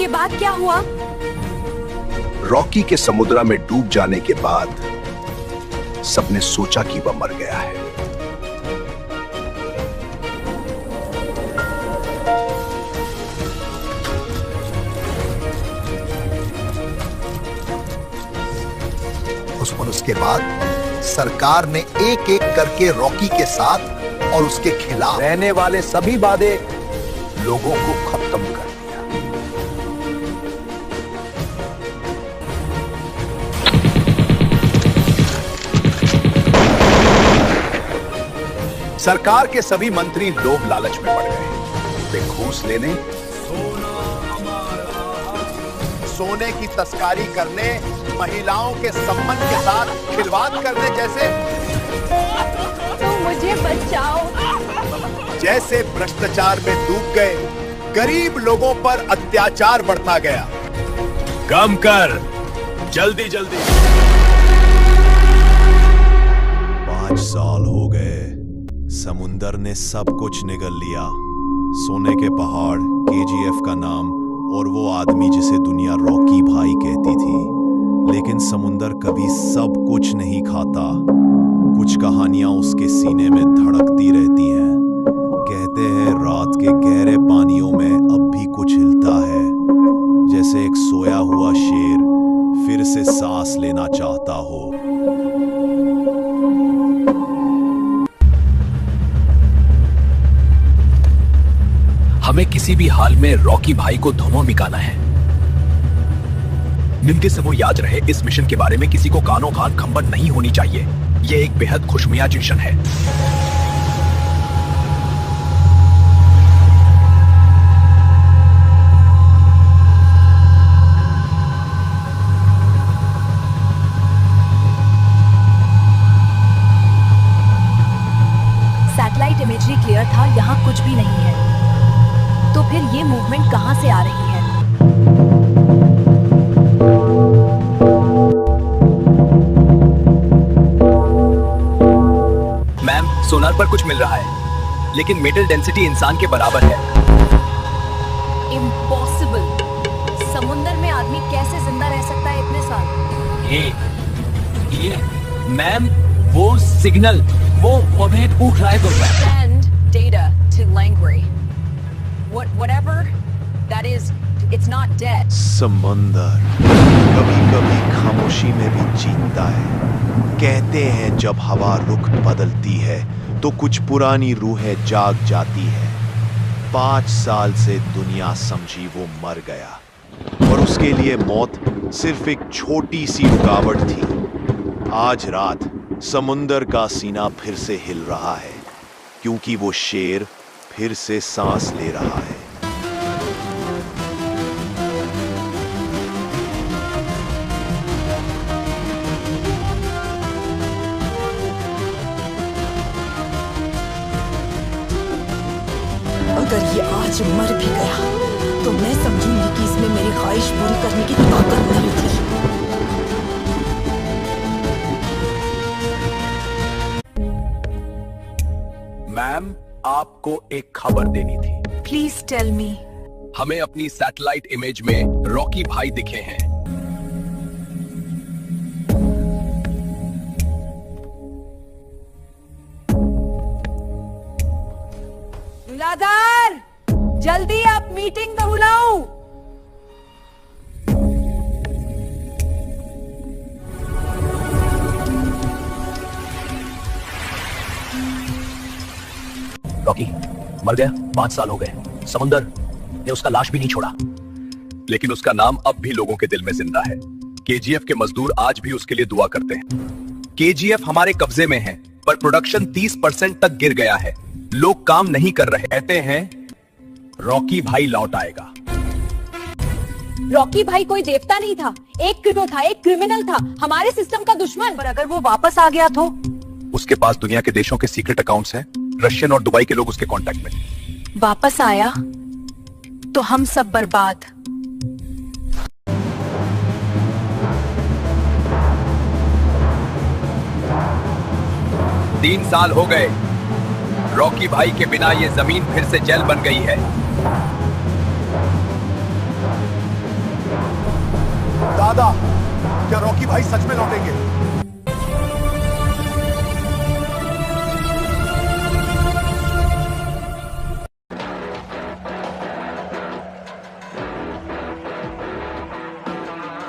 उसके बाद क्या हुआ? रॉकी के समुद्र में डूब जाने के बाद सबने सोचा कि वह मर गया है। उसके बाद सरकार ने एक एक करके रॉकी के साथ और उसके खिलाफ रहने वाले सभी वादे लोगों को खत्म कर दिया। सरकार के सभी मंत्री लोभ लालच में पड़ गए। वे घूस लेने, सोने की तस्करी करने, महिलाओं के संबंध के साथ खिलवाड़ करने जैसे तो मुझे बचाओ। जैसे भ्रष्टाचार में डूब गए। गरीब लोगों पर अत्याचार बढ़ता गया। कम कर, जल्दी जल्दी। 5 साल हो गए। समुंदर ने सब कुछ निगल लिया। सोने के पहाड़, केजीएफ का नाम और वो आदमी जिसे दुनिया रॉकी भाई कहती थी। लेकिन समुंदर कभी सब कुछ नहीं खाता। कुछ कहानियां उसके सीने में धड़कती रहती हैं। कहते हैं रात के गहरे पानियों में अब भी कुछ हिलता है, जैसे एक सोया हुआ शेर फिर से सांस लेना चाहता हो। हमें किसी भी हाल में रॉकी भाई को धुआं मिकाना है। निम्न से वो याद रहे, इस मिशन के बारे में किसी को कानों कान खबर नहीं होनी चाहिए। यह एक बेहद खुशमियाज मिशन है। सैटेलाइट इमेजरी क्लियर था, यहाँ कुछ भी नहीं है। तो फिर ये मूवमेंट कहाँ से आ रही है? मैम, सोनार पर कुछ मिल रहा है, लेकिन मेटल डेंसिटी इंसान के बराबर है। इम्पॉसिबल। समुद्र में आदमी कैसे जिंदा रह सकता है इतने साल? ये मैम, वो सिग्नल, वो हमें पूछ रहा है तो Send data to Langley. Whatever that is, it's not dead. समंदर कभी कभी खामोशी में भी जीतता है। कहते हैं जब हवा रुख बदलती है तो कुछ पुरानी रूहें जाग जाती है। 5 साल से दुनिया समझी वो मर गया और उसके लिए मौत सिर्फ एक छोटी सी रुकावट थी। आज रात समुंदर का सीना फिर से हिल रहा है, क्योंकि वो शेर फिर से सांस ले रहा है। अगर ये आज मर भी गया तो मैं समझूंगी कि इसमें मेरी ख्वाहिश पूरी करने की ताकत नहीं थी। मैम, आपको एक खबर देनी थी। Please tell me. हमें अपनी सैटेलाइट इमेज में रॉकी भाई दिखे हैं। दुलादार, जल्दी आप मीटिंग तो बुलाओ। रॉकी मर गया। 5 साल हो गए। समुंदर ने उसका लाश भी नहीं छोड़ा, लेकिन उसका नाम अब भी लोगों के दिल में जिंदा है। केजीएफ के मजदूर आज भी उसके लिए दुआ करते हैं। केजीएफ हमारे कब्जे में है, पर प्रोडक्शन 30% तक गिर गया है। लोग काम नहीं कर रहे। कहते हैं रॉकी भाई लौट आएगा। रॉकी भाई कोई देवता नहीं था, एक क्रिमिनल था, एक क्रिमिनल था, हमारे सिस्टम का दुश्मन। पर अगर वो वापस आ गया तो? उसके पास दुनिया के देशों के सीक्रेट अकाउंट्स हैं। रशियन और दुबई के लोग उसके कांटेक्ट में। वापस आया तो हम सब बर्बाद। 3 साल हो गए। रॉकी भाई के बिना ये जमीन फिर से जेल बन गई है। वादा, क्या रॉकी भाई सच में लौटेंगे?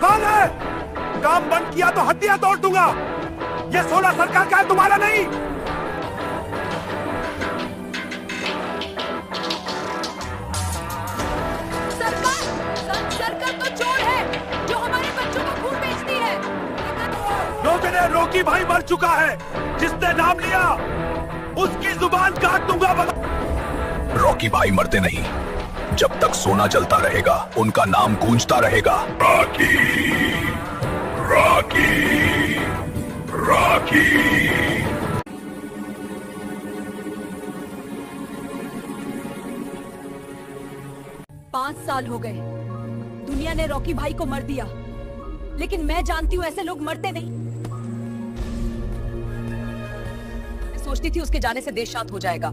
कौन है? काम बंद किया तो हड्डियां तोड़ दूंगा। ये सोना सरकार का है, तुम्हारा नहीं। सरकार तो चोर है जो हमारे बच्चों को खून बेचती है। लोगों ने रॉकी भाई मर चुका है, जिसने नाम लिया उसकी जुबान काट दूंगा। रॉकी भाई मरते नहीं, जब तक सोना जलता रहेगा उनका नाम गूंजता रहेगा। Rocky, Rocky, Rocky. 5 साल हो गए, दुनिया ने रॉकी भाई को मर दिया, लेकिन मैं जानती हूँ ऐसे लोग मरते नहीं। मैं सोचती थी उसके जाने से देश शांत हो जाएगा,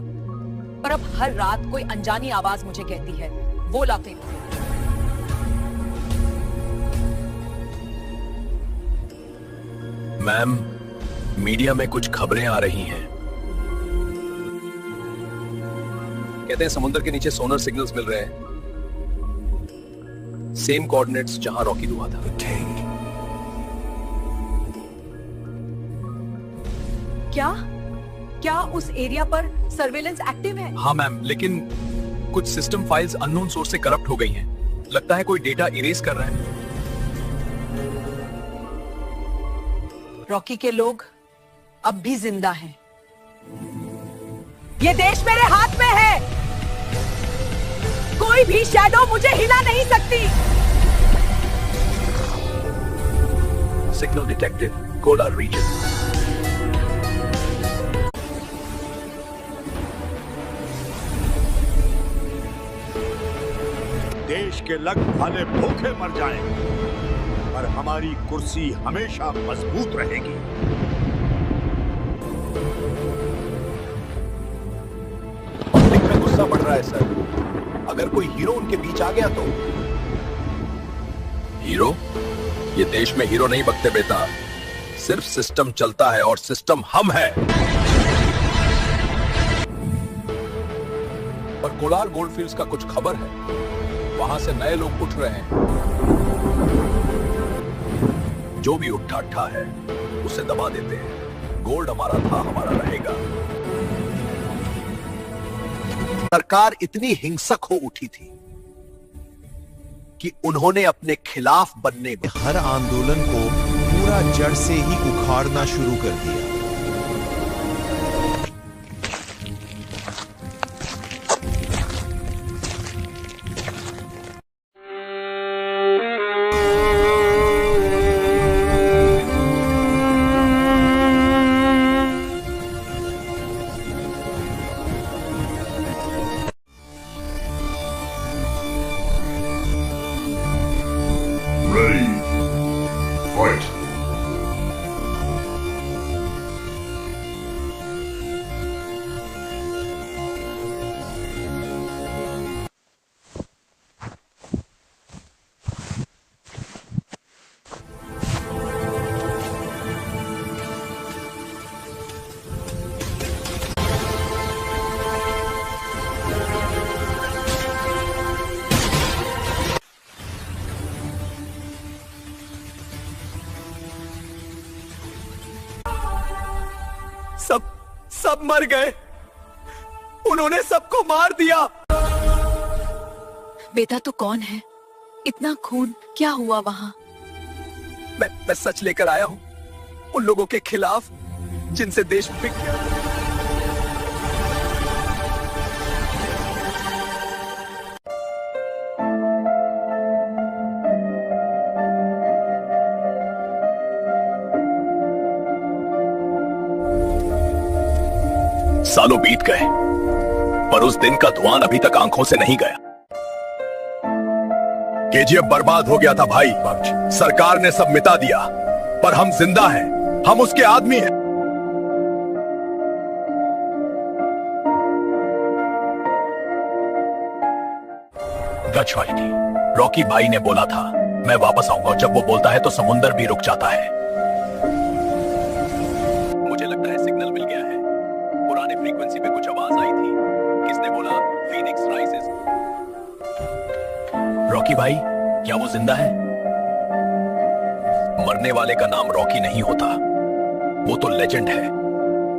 पर अब हर रात कोई अनजानी आवाज मुझे कहती है, वो ला फेंको। मैम, मीडिया में कुछ खबरें आ रही हैं। कहते हैं समुद्र के नीचे सोनर सिग्नल्स मिल रहे हैं, सेम कोऑर्डिनेट्स जहां रॉकी हुआ था। क्या उस एरिया पर सर्वेलेंस एक्टिव है? हाँ मैम, लेकिन कुछ सिस्टम फाइल्स अननोन सोर्स से करप्ट हो गई हैं। लगता है कोई डेटा इरेज कर रहा है। रॉकी के लोग अब भी जिंदा हैं। ये देश मेरे हाथ में है, कोई भी शैडो मुझे हिला नहीं सकती। Signal detected, Kolar region. देश के लग भाले भूखे मर जाएंगे, पर हमारी कुर्सी हमेशा मजबूत रहेगी। पब्लिक में गुस्सा बढ़ रहा है सर। अगर कोई हीरो उनके बीच आ गया तो? हीरो? ये देश में हीरो नहीं बकते बेटा, सिर्फ सिस्टम चलता है और सिस्टम हम है। पर कोलार गोल्डफील्ड्स का कुछ खबर है, वहां से नए लोग उठ रहे हैं। जो भी उठा ठा है उसे दबा देते हैं। गोल्ड हमारा था, हमारा रहेगा। सरकार इतनी हिंसक हो उठी थी कि उन्होंने अपने खिलाफ बनने में हर आंदोलन को पूरा जड़ से ही उखाड़ना शुरू कर दिया। Ready. Fight. सब मर गए, उन्होंने सबको मार दिया। बेटा तो कौन है? इतना खून क्या हुआ वहां? मैं सच लेकर आया हूं, उन लोगों के खिलाफ जिनसे देश बिक गया। सालों बीत गए, पर उस दिन का धुआं अभी तक आंखों से नहीं गया। केजीएफ बर्बाद हो गया था भाई, सरकार ने सब मिटा दिया, पर हम जिंदा हैं, हम उसके आदमी हैं। गच वाली थी, रॉकी भाई ने बोला था मैं वापस आऊंगा और जब वो बोलता है तो समुंदर भी रुक जाता है। मुझे लगता है सिग्नल मिल गया है। पुराने फ्रीक्वेंसी पे कुछ आवाज आई थी। किसने बोला फीनिक्स राइजेस? रॉकी भाई, क्या वो जिंदा है? मरने वाले का नाम रॉकी नहीं होता, वो तो लेजेंड है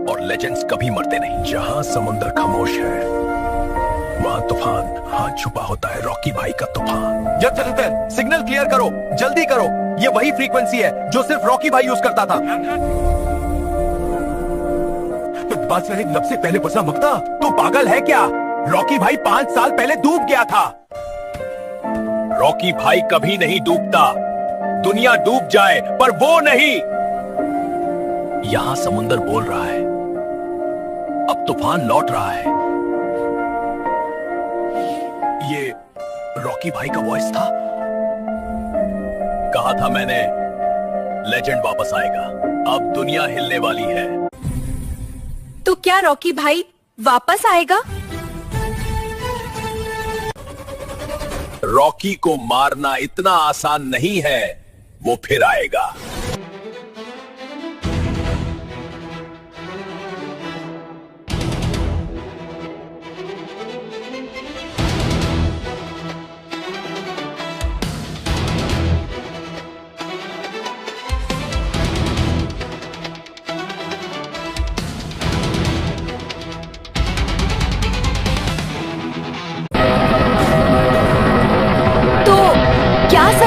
और लेजेंड्स कभी मरते नहीं। जहां समुंदर खामोश है वहां तूफान हाथ छुपा होता है। रॉकी भाई का तूफान। जब सिग्नल क्लियर करो, जल्दी करो। ये वही फ्रीक्वेंसी है जो सिर्फ रॉकी भाई यूज करता था। बस मेरे लब से पहले बसा मकता, तू पागल है क्या? रॉकी भाई 5 साल पहले डूब गया था। रॉकी भाई कभी नहीं डूबता। दुनिया डूब जाए पर वो नहीं। यहां समुंदर बोल रहा है, अब तूफान लौट रहा है। ये रॉकी भाई का वॉइस था। कहा था मैंने, लेजेंड वापस आएगा। अब दुनिया हिलने वाली है। तो क्या रॉकी भाई वापस आएगा? रॉकी को मारना इतना आसान नहीं है। वो फिर आएगा।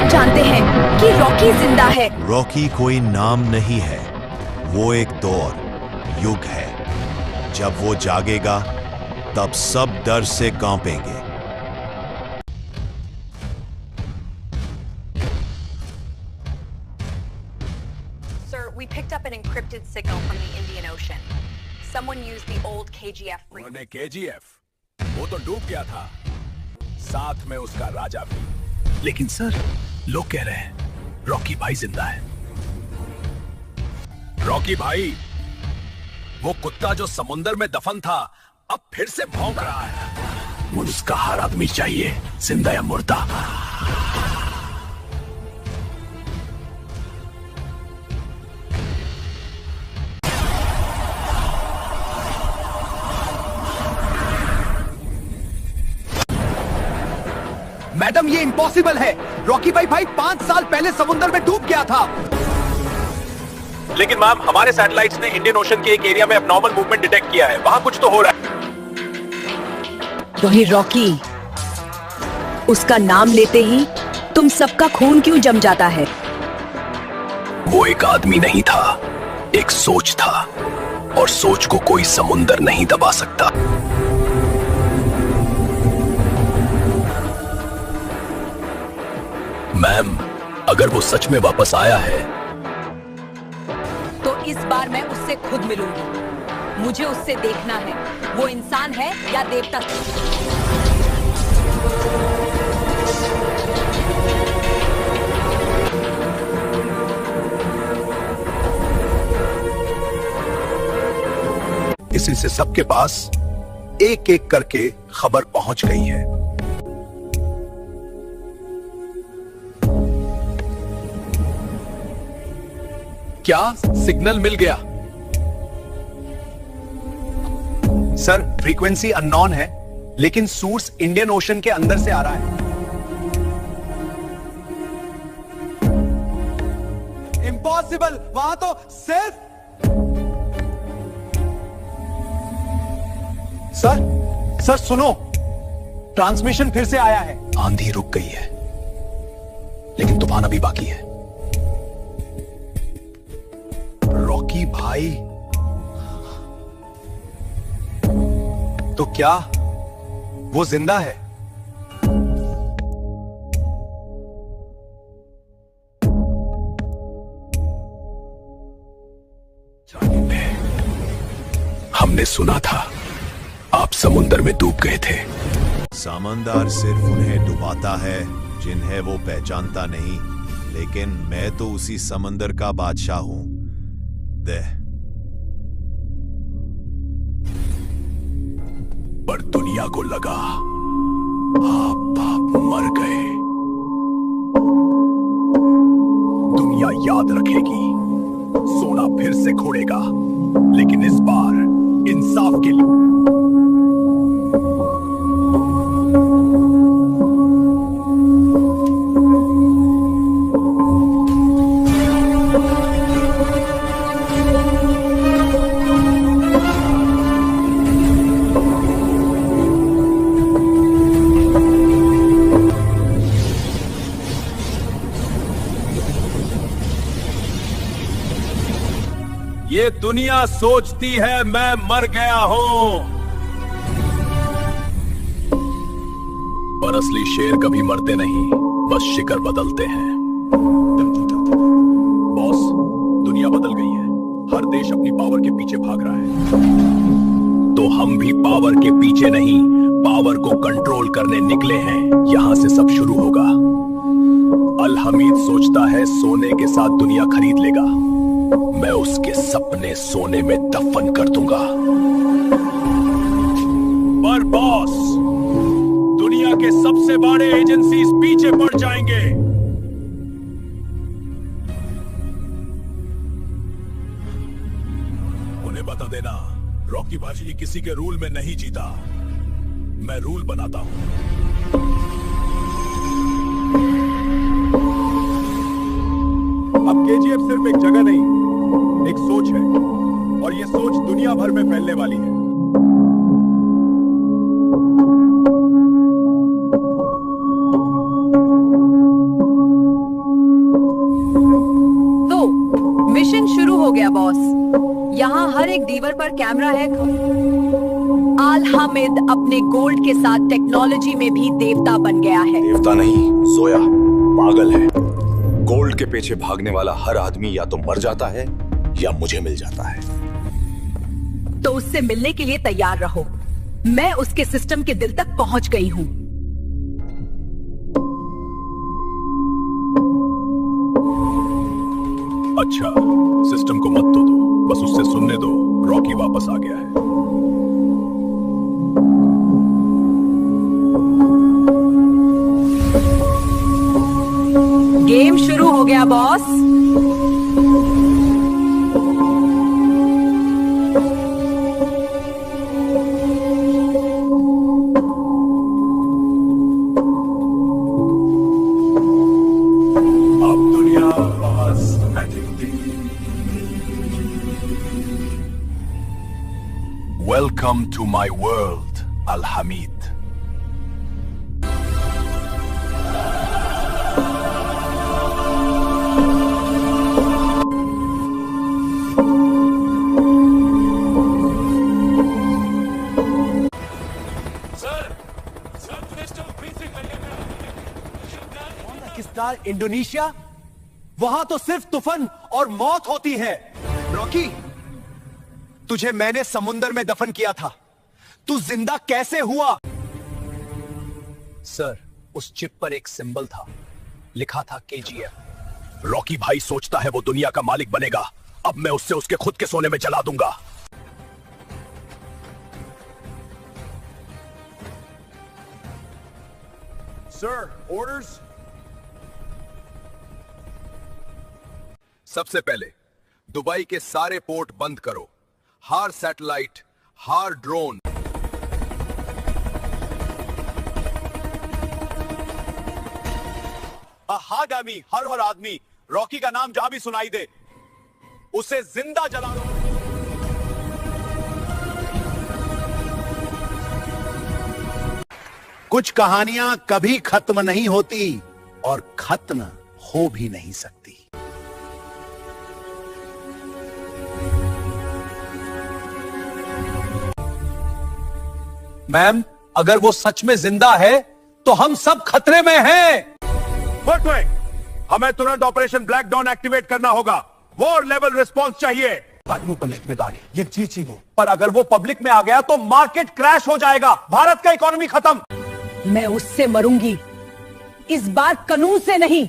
जानते हैं कि रॉकी जिंदा है। रॉकी कोई नाम नहीं है, वो एक दौर, युग है। जब वो जागेगा तब सब डर से कांपेंगे। Sir, we picked up an encrypted signal from the Indian Ocean. Someone used the old KGF frequency. KGF? वो तो डूब गया था, साथ में उसका राजा भी। लेकिन सर, लोग कह रहे हैं रॉकी भाई जिंदा है। रॉकी भाई, वो कुत्ता जो समुंदर में दफन था अब फिर से भौंक रहा है। मुझे उसका हर आदमी चाहिए, जिंदा या मुर्दा। मैडम, ये इम्पॉसिबल है। रॉकी भाई 5 साल पहले समुद्र में डूब गया था। लेकिन मैम, हमारे सैटेलाइट्स ने इंडियन ओशन के एक एरिया में एब्नॉर्मल मूवमेंट डिटेक्ट किया है। वहां कुछ तो हो रहा है। वही रॉकी, उसका नाम लेते ही तुम सबका खून क्यों जम जाता है? वो एक आदमी नहीं था, एक सोच था, और सोच को कोई समुंदर नहीं दबा सकता। मैम, अगर वो सच में वापस आया है तो इस बार मैं उससे खुद मिलूंगी। मुझे उससे देखना है, वो इंसान है या देवता। इसी से सबके पास एक एक करके खबर पहुंच गई है। क्या सिग्नल मिल गया? सर, फ्रीक्वेंसी अननोन है, लेकिन सोर्स इंडियन ओशन के अंदर से आ रहा है। इम्पॉसिबल, वहां तो सिर्फ सर सुनो, ट्रांसमिशन फिर से आया है। आंधी रुक गई है, लेकिन तूफान अभी बाकी है। रॉकी भाई, तो क्या वो जिंदा है? हमने सुना था आप समुंदर में डूब गए थे। समंदर सिर्फ उन्हें डुबाता है जिन्हें वो पहचानता नहीं, लेकिन मैं तो उसी समंदर का बादशाह हूं। पर दुनिया को लगा आप मर गए। याद रखेगी। सोना फिर से खोड़ेगा, लेकिन इस बार इंसाफ के लिए। ये दुनिया सोचती है मैं मर गया हूं, पर असली शेर कभी मरते नहीं, बस शिकार बदलते हैं। बॉस, दुनिया बदल गई है। हर देश अपनी पावर के पीछे भाग रहा है, तो हम भी पावर के पीछे नहीं, पावर को कंट्रोल करने निकले हैं। यहां से सब शुरू होगा। अल हमीद सोचता है सोने के साथ दुनिया खरीद लेगा। मैं उसके सपने सोने में दफन कर दूंगा। पर बॉस, दुनिया के सबसे बड़े एजेंसीज पीछे पड़ जाएंगे। उन्हें बता देना, रॉकी भाई किसी के रूल में नहीं जीता, मैं रूल बनाता हूं। अब केजीएफ सिर्फ एक जगह नहीं, एक सोच है, और ये सोच दुनिया भर में फैलने वाली है। तो मिशन शुरू हो गया बॉस। यहाँ हर एक दीवार पर कैमरा है। आल हामिद अपने गोल्ड के साथ टेक्नोलॉजी में भी देवता बन गया है। देवता नहीं, सोया पागल है। गोल्ड के पीछे भागने वाला हर आदमी या तो मर जाता है या मुझे मिल जाता है। तो उससे मिलने के लिए तैयार रहो। मैं उसके सिस्टम के दिल तक पहुंच गई हूं। अच्छा, सिस्टम को मत तो दो, बस उससे सुनने दो, रॉकी वापस आ गया है। गेम शुरू हो गया बॉस। अब दुनिया पास बैठेगी। Welcome to my world, Al Hamid. Indonesia, वहां तो सिर्फ तूफान और मौत होती है। रॉकी, तुझे मैंने समुंदर में दफन किया था, तू जिंदा कैसे हुआ? सर, उस चिप पर एक सिंबल था, लिखा था केजीएफ। रॉकी भाई सोचता है वो दुनिया का मालिक बनेगा। अब मैं उससे उसके खुद के सोने में जला दूंगा। Sir, orders. सबसे पहले दुबई के सारे पोर्ट बंद करो। हर सैटेलाइट, हर ड्रोन। हर आदमी रॉकी का नाम जहां भी सुनाई दे, उसे जिंदा जला दो। कुछ कहानियां कभी खत्म नहीं होती और खत्म हो भी नहीं सकती। मैम, अगर वो सच में जिंदा है तो हम सब खतरे में हैं। हमें तुरंत ऑपरेशन ब्लैक डॉन एक्टिवेट करना होगा। वॉर लेवल रिस्पॉन्स चाहिए। ये चीची हो, पर अगर वो पब्लिक में आ गया तो मार्केट क्रैश हो जाएगा, भारत का इकोनॉमी खत्म। मैं उससे मरूंगी, इस बार कानून से नहीं,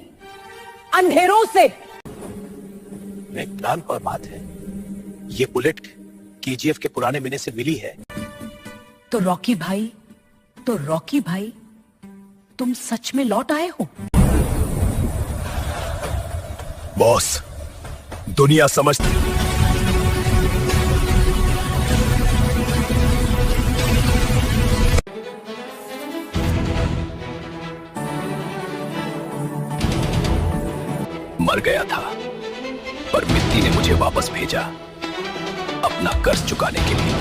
अंधेरों से। एक प्लान पर बात है। ये बुलेट केजीएफ के पुराने मिने से मिली है। तो रॉकी भाई, तुम सच में लौट आए हो? बॉस, दुनिया समझती मर गया था, पर मिट्टी ने मुझे वापस भेजा अपना कर्ज चुकाने के लिए।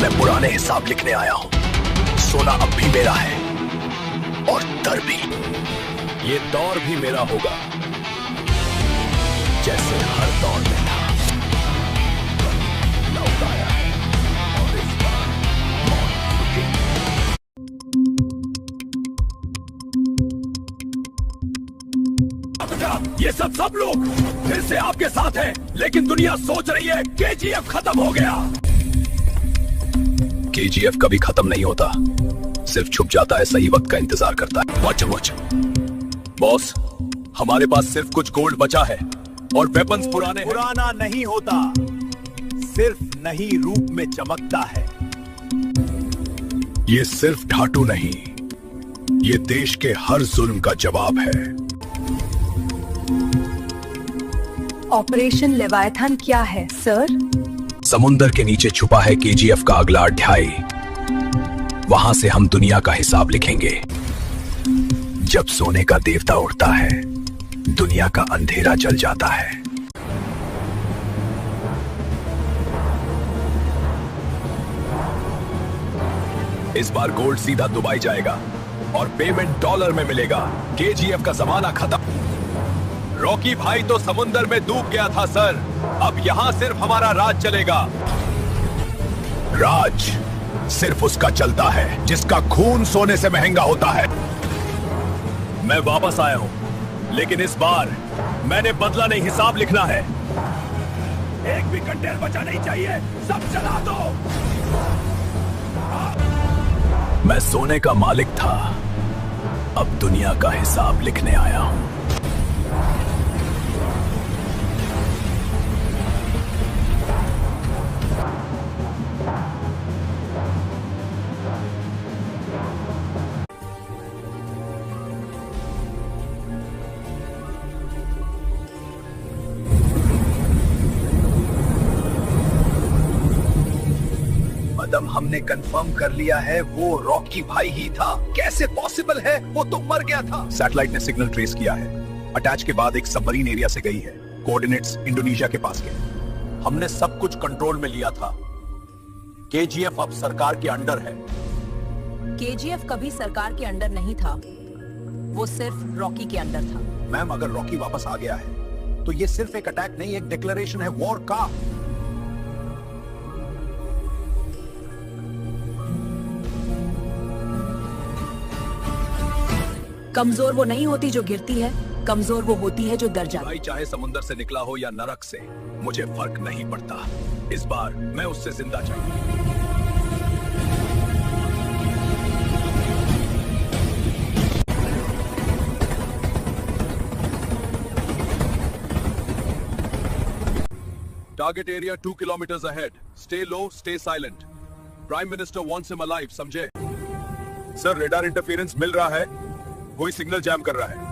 मैं पुराने हिसाब लिखने आया हूं। सोना अब भी मेरा है और दर भी। ये दौर भी मेरा होगा, जैसे हर दौर में था। लौट आया है और इस बार मौत रुकेगी। ये सब लोग फिर से आपके साथ हैं, लेकिन दुनिया सोच रही है केजीएफ खत्म हो गया। केजीएफ कभी खत्म नहीं होता, सिर्फ छुप जाता है, सही वक्त का इंतजार करता है। वॉच बॉस, हमारे पास सिर्फ कुछ गोल्ड बचा है और वेपन्स पुराने हैं। पुराना नहीं होता, सिर्फ नई रूप में चमकता है। ये सिर्फ ढाटू नहीं, ये देश के हर जुल्म का जवाब है। ऑपरेशन लेवायथन क्या है सर? समुंदर के नीचे छुपा है केजीएफ का अगला अध्याय। वहां से हम दुनिया का हिसाब लिखेंगे। जब सोने का देवता उड़ता है, दुनिया का अंधेरा जल जाता है। इस बार गोल्ड सीधा दुबई जाएगा और पेमेंट डॉलर में मिलेगा। केजीएफ का जमाना खत्म। रॉकी भाई तो समुंदर में डूब गया था सर, अब यहां सिर्फ हमारा राज चलेगा। राज सिर्फ उसका चलता है जिसका खून सोने से महंगा होता है। मैं वापस आया हूं, लेकिन इस बार मैंने बदला नहीं, हिसाब लिखना है। एक भी कंटेनर बचा नहीं चाहिए, सब चला दो। मैं सोने का मालिक था, अब दुनिया का हिसाब लिखने आया हूं। हमने कंफर्म कर लिया है वो रॉकी भाई ही था। कैसे पॉसिबल है, वो तो मर गया था। सैटेलाइट ने सिग्नल ट्रेस किया है। अटैच के बाद एक सबमरीन एरिया से गई है। कोऑर्डिनेट्स इंडोनेशिया के पास के। हमने सब कुछ कंट्रोल में लिया था। केजीएफ अब सरकार के अंडर है। केजीएफ कभी सरकार के अंडर नहीं था, वो सिर्फ रॉकी के अंडर था। मैम, अगर रॉकी वापस आ गया है तो ये सिर्फ एक अटैक नहीं, एक डिक्लेरेशन है वॉर का। कमजोर वो नहीं होती जो गिरती है, कमजोर वो होती है जो डर जाती है। चाहे समुंदर से निकला हो या नरक से, मुझे फर्क नहीं पड़ता। इस बार मैं उससे जिंदा चाहिए। Target area 2 kilometres ahead. Stay low, stay silent. Prime minister wants him alive, समझे? सर, रेडार इंटरफेरेंस मिल रहा है, वही सिग्नल जैम कर रहा है।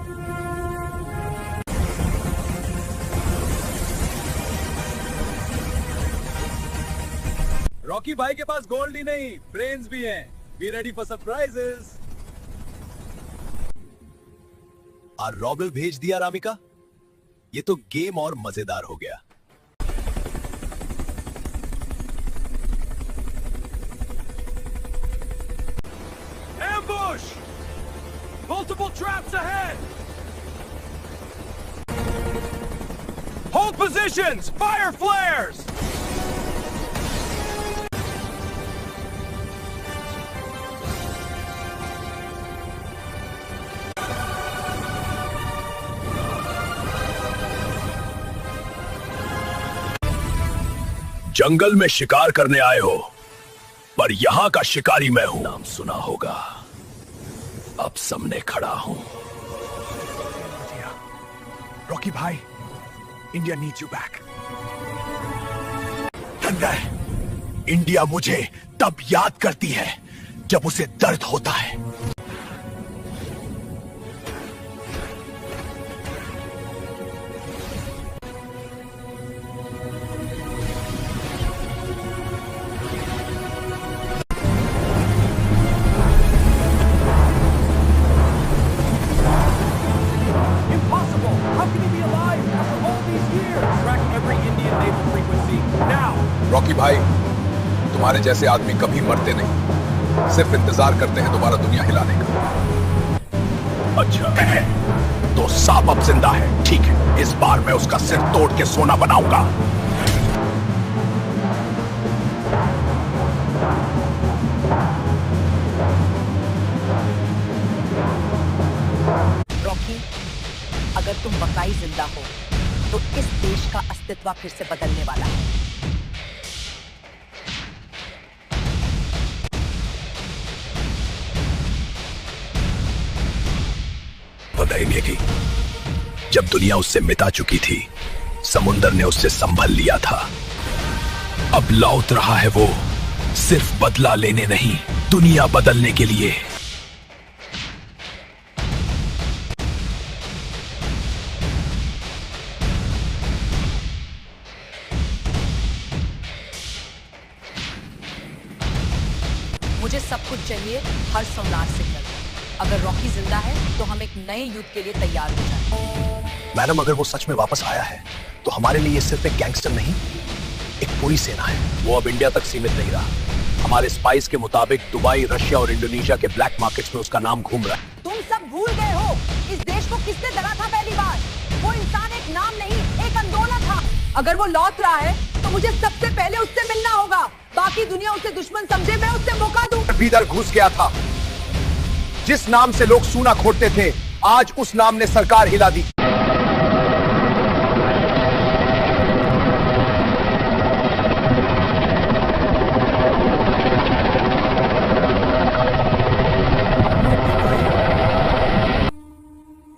रॉकी भाई के पास गोल्ड ही नहीं, ब्रेन्स भी हैं। Be ready for surprises. और रॉबल भेज दिया रामिका। ये तो गेम और मजेदार हो गया। Ambush! Multiple traps ahead! Hold positions! Fire flares! जंगल में शिकार करने आए हो, पर यहां का शिकारी मैं हूं। नाम सुना होगा, अब सामने खड़ा हूं। रॉकी भाई, India needs you back. India मुझे तब याद करती है जब उसे दर्द होता है। जैसे आदमी कभी मरते नहीं, सिर्फ इंतजार करते हैं दोबारा दुनिया हिलाने का। अच्छा तो सांप अब जिंदा है, ठीक है, इस बार मैं उसका सिर तोड़ के सोना बनाऊंगा। रॉकी, अगर तुम वाकई जिंदा हो तो इस देश का अस्तित्व फिर से बदलने वाला है। पता ही नहीं कि जब दुनिया उससे मिटा चुकी थी, समुंदर ने उससे संभल लिया था। अब लौट रहा है वो, सिर्फ बदला लेने नहीं, दुनिया बदलने के लिए। मुझे सब कुछ चाहिए, हर सोनार सिग्नल। अगर रॉकी जिंदा है तो हम एक नए युद्ध के लिए तैयार हो जाए। मैडम, अगर वो सच में वापस आया है तो हमारे लिए ये सिर्फ एक गैंगस्टर नहीं, एक पूरी सेना है। वो अब इंडिया तक सीमित नहीं रहा। हमारे स्पाइस के मुताबिक दुबई, रशिया और इंडोनेशिया के ब्लैक मार्केट्स में उसका नाम घूम रहा है। तुम सब भूल गए हो, इस देश को किसने डरा था पहली बार? वो इंसान एक नाम नहीं, एक आंदोलन था। अगर वो लौट रहा है तो मुझे सबसे पहले उससे मिलना होगा। बाकी दुनिया उसे दुश्मन समझे, मैं उससे मौका दूं। भीतर घुस गया था। जिस नाम से लोग सूना खोदते थे, आज उस नाम ने सरकार हिला दी।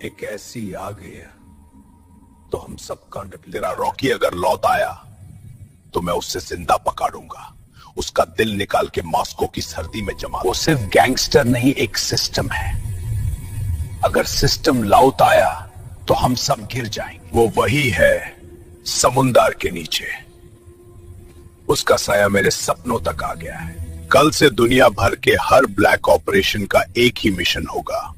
एक ऐसी आ गई तो हम सब कांड। तेरा रॉकी अगर लौट आया तो मैं उससे जिंदा पकड़ूंगा, उसका दिल निकाल के मॉस्को की सर्दी में जमा। वो सिर्फ गैंगस्टर नहीं, एक सिस्टम है। अगर सिस्टम लौट आया तो हम सब गिर जाएंगे। वो वही है समुंदर के नीचे। उसका साया मेरे सपनों तक आ गया है। कल से दुनिया भर के हर ब्लैक ऑपरेशन का एक ही मिशन होगा,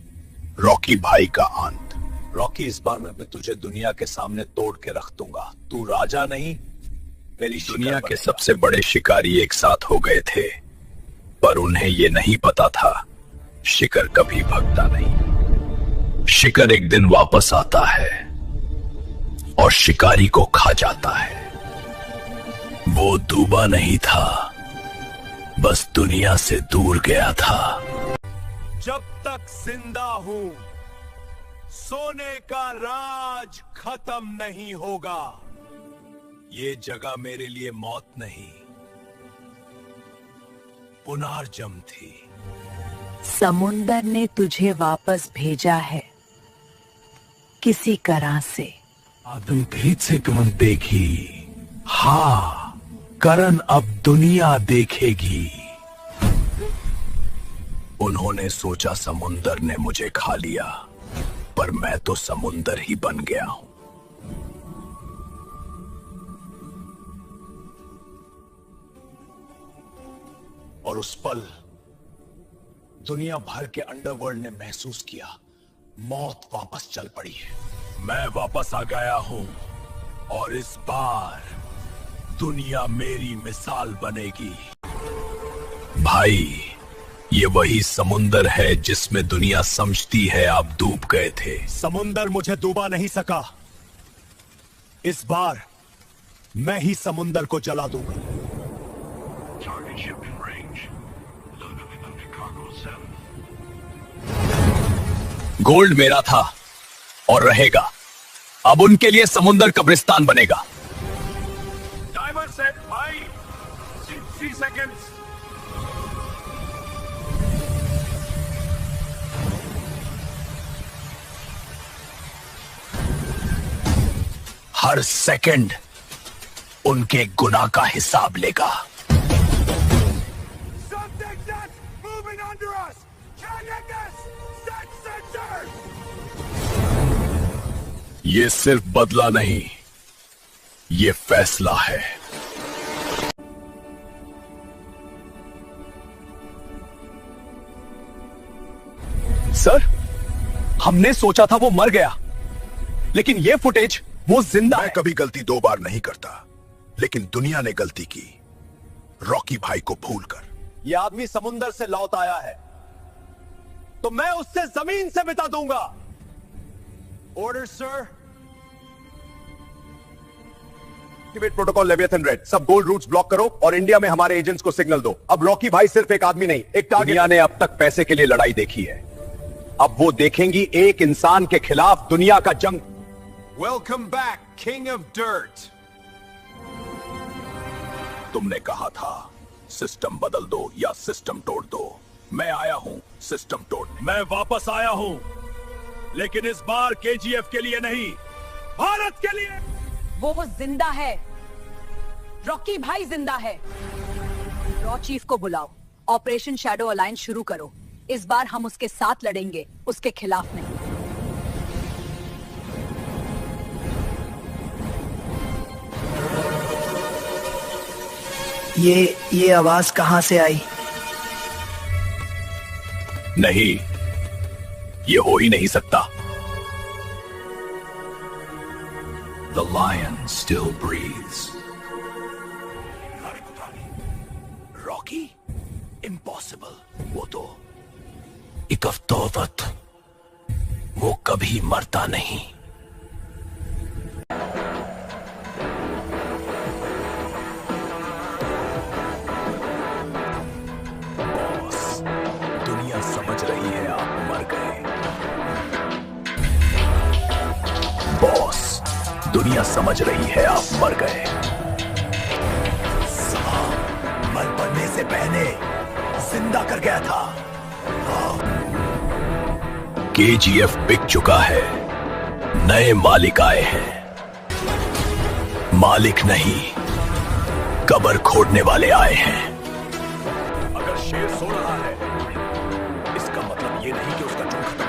रॉकी भाई का अंत। रॉकी, इस बार मैं तुझे दुनिया के सामने तोड़ के रख दूंगा। तू राजा नहीं, मेरी दुनिया के सबसे बड़े शिकारी एक साथ हो गए थे, पर उन्हें यह नहीं पता था शिकार कभी भगता नहीं। शिकार एक दिन वापस आता है और शिकारी को खा जाता है। वो डूबा नहीं था, बस दुनिया से दूर गया था। जब तक जिंदा हूं, सोने का राज खत्म नहीं होगा। ये जगह मेरे लिए मौत नहीं, पुनर्जन्म थी। समुंदर ने तुझे वापस भेजा है किसी तरह से। आदम फिर से करण देखी। हाँ, करण अब दुनिया देखेगी। उन्होंने सोचा समुंदर ने मुझे खा लिया, पर मैं तो समुंदर ही बन गया हूं। और उस पल दुनिया भर के अंडरवर्ल्ड ने महसूस किया, मौत वापस चल पड़ी है। मैं वापस आ गया हूं और इस बार दुनिया मेरी मिसाल बनेगी। भाई, ये वही समुंदर है जिसमें दुनिया समझती है आप डूब गए थे। समुंदर मुझे डूबा नहीं सका। इस बार मैं ही समुंदर को जला दूंगा। गोल्ड मेरा था और रहेगा। अब उनके लिए समुंदर कब्रिस्तान बनेगा। टाइमर सेट भाई, 60 सेकंड्स। हर सेकंड उनके गुनाह का हिसाब लेगा। ये सिर्फ बदला नहीं, ये फैसला है। सर, हमने सोचा था वो मर गया, लेकिन ये फुटेज वो जिंदा मैं है। कभी गलती 2 बार नहीं करता, लेकिन दुनिया ने गलती की। रॉकी भाई को भूलकर। ये आदमी समुंदर से लौट आया है तो मैं उससे जमीन से मिटा दूंगा। Order sir. Activate protocol leviathan red. सब गोल्ड रूट्स ब्लॉक करो और इंडिया में हमारे एजेंट्स को सिग्नल दो। अब रॉकी भाई सिर्फ एक आदमी नहीं, एक टारगेट। दुनिया ने अब तक पैसे के लिए लड़ाई देखी है, अब वो देखेंगी एक इंसान के खिलाफ दुनिया का जंग। Welcome back king of dirt. तुमने कहा था सिस्टम बदल दो या सिस्टम तोड़ दो। मैं आया हूं सिस्टम तोड़ने। मैं वापस आया हूं, लेकिन इस बार केजीएफ के लिए नहीं, भारत के लिए। वो जिंदा है, रॉकी भाई जिंदा है। रॉ चीफ को बुलाओ, ऑपरेशन शैडो अलायंस शुरू करो। इस बार हम उसके साथ लड़ेंगे, उसके खिलाफ नहीं। ये आवाज कहां से आई? नहीं, ये हो ही नहीं सकता। The lion still breathes. Rocky? Impossible. वो तो इकफ्तोवत, वो कभी मरता नहीं। बॉस, दुनिया समझ रही है आप मर गए। बॉस, दुनिया समझ रही है आप मर गए। मर पड़ने से पहले जिंदा कर गया था। केजीएफ बिक चुका है, नए मालिक आए हैं। मालिक नहीं, कब्र खोदने वाले आए हैं। अगर शेर सो रहा है, इसका मतलब ये नहीं कि उसका जुर्म खत्म